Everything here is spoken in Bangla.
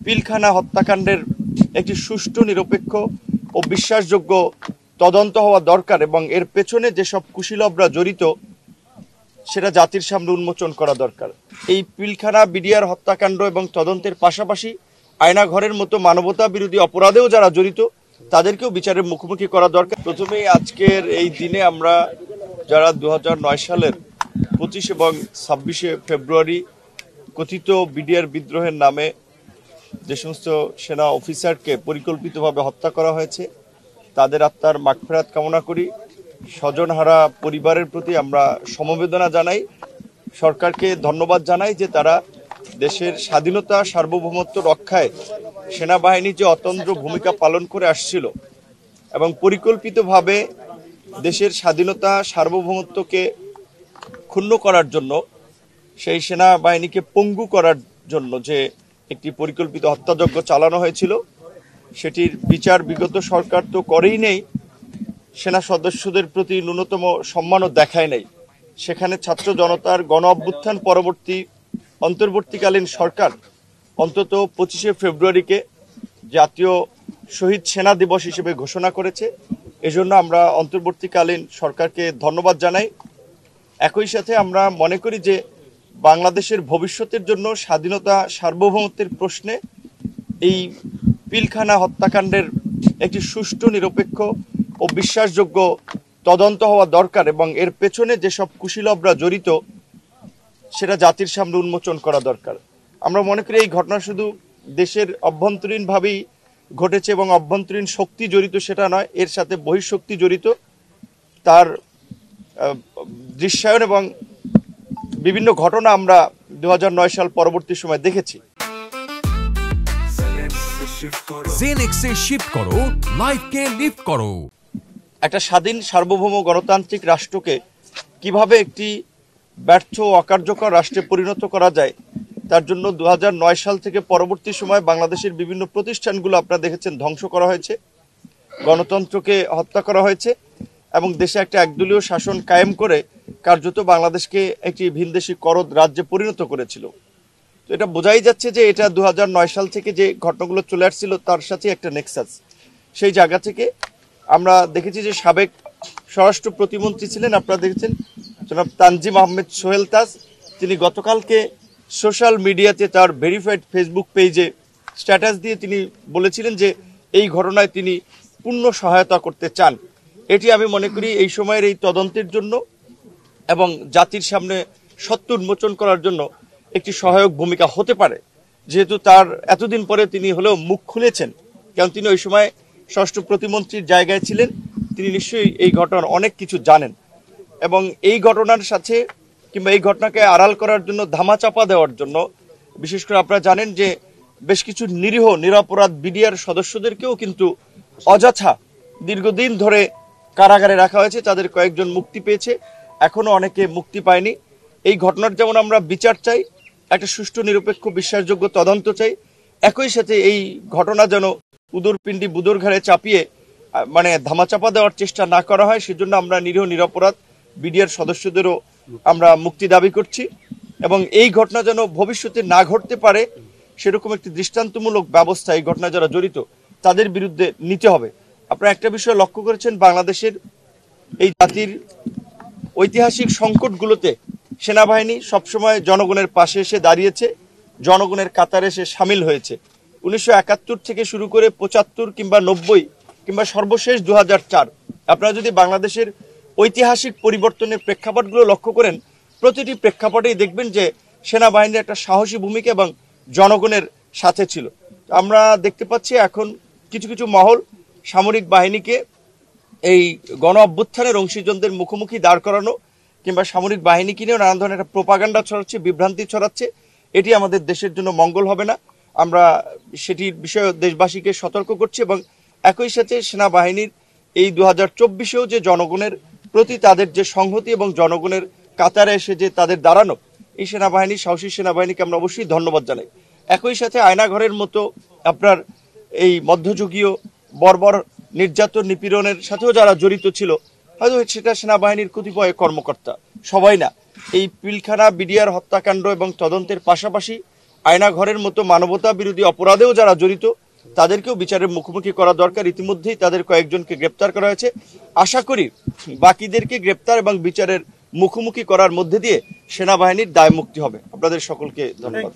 পিলখানা হত্যাকাণ্ডের একটি সুষ্ঠু, নিরপেক্ষ ও বিশ্বাসযোগ্য তদন্ত হওয়া দরকার এবং এর পেছনে যেসব কুশীলবরা জড়িত সেটা জাতির সামনে উন্মোচন করা দরকার। এই পিলখানা বিডিআর হত্যাকাণ্ড এবং তদন্তের পাশাপাশি আয়নাঘরের মতো মানবতা বিরোধী অপরাধেও যারা জড়িত তাদেরকেও বিচারের মুখোমুখি করা দরকার। প্রথমেই আজকের এই দিনে আমরা যারা 2009 সালের 25 এবং 26শে ফেব্রুয়ারি কথিত বিডিআর বিদ্রোহের নামে যে সমস্ত সেনা অফিসারকে পরিকল্পিতভাবে হত্যা করা হয়েছে তাদের আত্মার মাগফিরাত কামনা করি। স্বজনহারা পরিবারের প্রতি আমরা সমবেদনা জানাই, সরকারকে ধন্যবাদ জানাই যে তারা দেশের স্বাধীনতা সার্বভৌমত্ব রক্ষায় সেনাবাহিনী যে অতন্দ্র ভূমিকা পালন করে আসছিল এবং পরিকল্পিতভাবে দেশের স্বাধীনতা সার্বভৌমত্বকে ক্ষুণ্ণ করার জন্য, সেই সেনাবাহিনীকে পঙ্গু করার জন্য যে একটি পরিকল্পিত হত্যাযজ্ঞ চালানো হয়েছিল সেটির বিচার বিগত সরকার তো করেই নেই, সেনা সদস্যদের প্রতি ন্যূনতম সম্মানও দেখায় নাই। সেখানে ছাত্র জনতার গণ অভ্যুত্থান পরবর্তী অন্তর্বর্তীকালীন সরকার অন্তত 25শে ফেব্রুয়ারিকে জাতীয় শহীদ সেনা দিবস হিসেবে ঘোষণা করেছে। এজন্য আমরা অন্তর্বর্তীকালীন সরকারকে ধন্যবাদ জানাই। একই সাথে আমরা মনে করি যে বাংলাদেশের ভবিষ্যতের জন্য স্বাধীনতা সার্বভৌমত্বের প্রশ্নে এই পিলখানা হত্যাকাণ্ডের একটি সুষ্ঠু, নিরপেক্ষ ও বিশ্বাসযোগ্য তদন্ত হওয়া দরকার এবং এর পেছনে যেসব কুশীলবরা জড়িত সেটা জাতির সামনে উন্মোচন করা দরকার। আমরা মনে করি এই ঘটনা শুধু দেশের অভ্যন্তরীণভাবেই ঘটেছে এবং অভ্যন্তরীণ শক্তি জড়িত সেটা নয়, এর সাথে বহিঃশক্তি জড়িত। তার দৃশ্যায়ন এবং বিভিন্ন ঘটনা আমরা 2009 সাল পরবর্তী সময় দেখেছি। জেনেক্সে শিফট করো, লাইফকে লিফট করো। একটা স্বাধীন সার্বভৌম গণতান্ত্রিক রাষ্ট্রকে কিভাবে একটি ব্যর্থ অকার্যকর রাষ্ট্রে পরিণত করা যায় তার জন্য 2009 সাল থেকে পরবর্তী সময় বাংলাদেশের বিভিন্ন প্রতিষ্ঠানগুলো আপনারা দেখেছেন ধ্বংস করা হয়েছে, গণতন্ত্রকে হত্যা করা হয়েছে এবং দেশে একটা একদলীয় শাসন কায়েম করে কার্যত বাংলাদেশকে একটি ভিনদেশী করদ রাজ্যে পরিণত করেছিল। তো এটা বোঝাই যাচ্ছে যে এটা 2009 সাল থেকে যে ঘটনাগুলো চলে আসছিল তার সাথে একটা নেক্সাস। সেই জায়গা থেকে আমরা দেখেছি যে সাবেক স্বরাষ্ট্র প্রতিমন্ত্রী ছিলেন, আপনারা দেখেছেন জনাব তানজিম আহমেদ সোহেল তাজ, তিনি গতকালকে সোশ্যাল মিডিয়াতে তার ভেরিফাইড ফেসবুক পেজে স্ট্যাটাস দিয়ে তিনি বলেছিলেন যে এই ঘটনায় তিনি পূর্ণ সহায়তা করতে চান। এটি আমি মনে করি এই সময়ের এই তদন্তের জন্য এবং জাতির সামনে সত্য উন্মোচন করার জন্য একটি সহায়ক ভূমিকা হতে পারে, যেহেতু তার এতদিন পরে তিনি হলেও মুখ খুলেছেন, কারণ তিনি ওই সময় স্বরাষ্ট্র প্রতিমন্ত্রীর জায়গায় ছিলেন, তিনি নিশ্চয়ই এই ঘটনার অনেক কিছু জানেন এবং এই ঘটনার সাথে কিংবা এই ঘটনাকে আড়াল করার জন্য, ধামাচাপা দেওয়ার জন্য, বিশেষ করে আপনারা জানেন যে বেশ কিছু নিরীহ নিরপরাধ বিডিআর সদস্যদেরকেও কিন্তু অযথা দীর্ঘদিন ধরে কারাগারে রাখা হয়েছে, তাদের কয়েকজন মুক্তি পেয়েছে, এখনো অনেকে মুক্তি পায়নি। এই ঘটনার যেমন আমরা বিচার চাই, একটা সুষ্ঠু, নিরপেক্ষ, বিশ্বাসযোগ্য তদন্ত চাই, একই সাথে এই ঘটনা যেন উদরপিণ্ডি বুদর ঘাড়ে চাপিয়ে মানে ধামাচাপা দেওয়ার চেষ্টা না করা হয়, সেজন্য আমরা নিরীহ নিরপরাধ বিডিআর সদস্যদেরও আমরা মুক্তি দাবি করছি এবং এই ঘটনা যেন ভবিষ্যতে না ঘটতে পারে সেরকম একটি দৃষ্টান্তমূলক ব্যবস্থা এই ঘটনা যারা জড়িত তাদের বিরুদ্ধে নিতে হবে। আপনারা একটা বিষয় লক্ষ্য করেছেন, বাংলাদেশের এই জাতির ঐতিহাসিক সংকটগুলোতে সেনাবাহিনী সবসময় জনগণের পাশে এসে দাঁড়িয়েছে, জনগণের কাতারে এসে সামিল হয়েছে। 1971 থেকে শুরু করে 75 কিংবা 90 কিংবা সর্বশেষ 2004, আপনারা যদি বাংলাদেশের ঐতিহাসিক পরিবর্তনের প্রেক্ষাপটগুলো লক্ষ্য করেন, প্রতিটি প্রেক্ষাপটেই দেখবেন যে সেনাবাহিনীর একটা সাহসী ভূমিকা এবং জনগণের সাথে ছিল। আমরা দেখতে পাচ্ছি এখন কিছু কিছু মহল সামরিক বাহিনীকে এই গণ অভ্যুত্থানের অংশীজনদের মুখোমুখি দাঁড় করানো কিংবা সামরিক বাহিনীকে নিয়েও নানান ধরনের একটা প্রোপাগান্ডা ছড়াচ্ছে, বিভ্রান্তি ছড়াচ্ছে। এটি আমাদের দেশের জন্য মঙ্গল হবে না। আমরা সেটির বিষয়ে দেশবাসীকে সতর্ক করছি এবং একই সাথে সেনাবাহিনীর এই 2024-এও যে জনগণের প্রতি তাদের যে সংহতি এবং জনগণের কাতারে এসে যে তাদের দাঁড়ানো, এই সেনাবাহিনী, সাহসী সেনাবাহিনীকে আমরা অবশ্যই ধন্যবাদ জানাই। একই সাথে আয়নাঘরের মতো আপনার এই মধ্যযুগীয় বর্বর নির্যাতন নিপীড়নের সাথেও যারা জড়িত ছিল, হয়তো সেটা সেনাবাহিনীর কতিপয় কর্মকর্তা, সবাই না। এই পিলখানা বিডিআর হত্যাকাণ্ড এবং তদন্তের পাশাপাশি আয়নাঘরের মতো মানবতা বিরোধী অপরাধেও যারা জড়িত তাদেরকেও বিচারের মুখোমুখি করা দরকার। ইতিমধ্যেই তাদের কয়েকজনকে গ্রেপ্তার করা হয়েছে। আশা করি বাকিদেরকে গ্রেপ্তার এবং বিচারের মুখোমুখি করার মধ্যে দিয়ে সেনাবাহিনীর দায় মুক্তি হবে। আপনাদের সকলকে ধন্যবাদ।